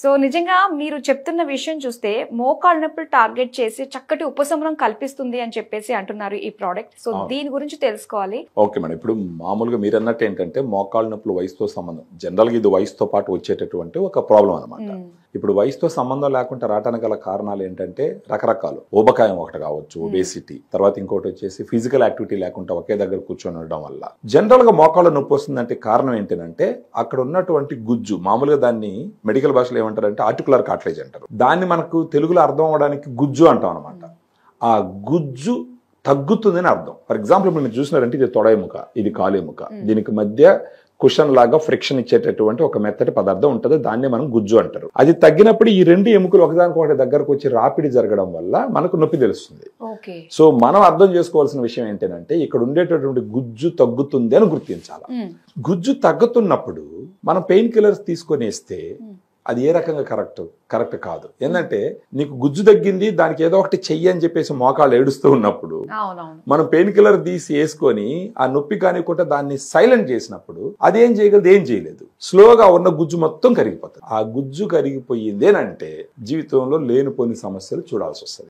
So నిజంగా మీరు చెప్తున్న విషయం చూస్తే మోకాళ్ళ నొప్పులు టార్గెట్ చేసి చక్కటి ఉపశమనం కల్పిస్తుంది అని చెప్పేసి అంటున్నారు ఈ ప్రోడక్ట్. సో దీని గురించి తెలుసుకోవాలి. ఓకే మేడం, ఇప్పుడు మామూలుగా మీరు అన్నట్టు ఏంటంటే మోకాళ్ళ నొప్పులు వయసుతో సంబంధం, జనరల్గా ఇది వయసుతో పాటు వచ్చేటటువంటి ఒక ప్రాబ్లం అనమాట. ఇప్పుడు వయసుతో సంబంధం లేకుండా రావడానికి గల కారణాలు ఏంటంటే రకరకాలు. ఊబకాయం ఒకటి కావచ్చు, ఒబేసిటీ, తర్వాత ఇంకోటి వచ్చేసి ఫిజికల్ యాక్టివిటీ లేకుండా ఒకే దగ్గర కూర్చొని ఉండడం వల్ల జనరల్ గా మోకాళ్ళ నొప్పి వస్తుందంటే కారణం ఏంటంటే అక్కడ ఉన్నటువంటి గుజ్జు, మామూలుగా దాన్ని మెడికల్ భాషలో ఏమంటారంటే ఆర్టికులర్ కార్టిలేజ్ అంటారు. దాన్ని మనకు తెలుగులో అర్థం అవడానికి గుజ్జు అంటాం అనమాట. ఆ గుజ్జు తగ్గుతుందని అర్థం. ఫర్ ఎగ్జాంపుల్ మీరు చూసినారంటే ఇది తొడ ఎముక, ఇది కాలు ఎముక, దీనికి మధ్య కుషన్ లాగా ఫ్రిక్షన్ ఇచ్చేటటువంటి ఒక మెత్తటి పదార్థం ఉంటుంది, దాన్నే మనం గుజ్జు అంటారు. అది తగ్గినప్పుడు ఈ రెండు ఎముకలు ఒకదానికొకటి దగ్గరకు వచ్చి రాపిడి జరగడం వల్ల మనకు నొప్పి తెలుస్తుంది. సో మనం అర్థం చేసుకోవాల్సిన విషయం ఏంటంటే ఇక్కడ ఉండేటటువంటి గుజ్జు తగ్గుతుంది అని గుర్తించాలి. గుజ్జు తగ్గుతున్నప్పుడు మనం పెయిన్ కిల్లర్స్ తీసుకొని వేస్తే అది ఏ రకంగా కరెక్ట్ కాదు. ఏంటంటే నీకు గుజ్జు తగ్గింది, దానికి ఏదో ఒకటి చెయ్యి అని చెప్పేసి మోకాళ్ళు ఏడుస్తూ ఉన్నప్పుడు మనం పెయిన్ కిల్లర్ తీసి వేసుకొని ఆ నొప్పి కానికుండా దాన్ని సైలెంట్ చేసినప్పుడు అదేం చేయగలదు? ఏం చేయలేదు. స్లోగా ఉన్న గుజ్జు మొత్తం కరిగిపోతుంది. ఆ గుజ్జు కరిగిపోయిందేనంటే జీవితంలో లేనిపోని సమస్యలు చూడాల్సి వస్తుంది.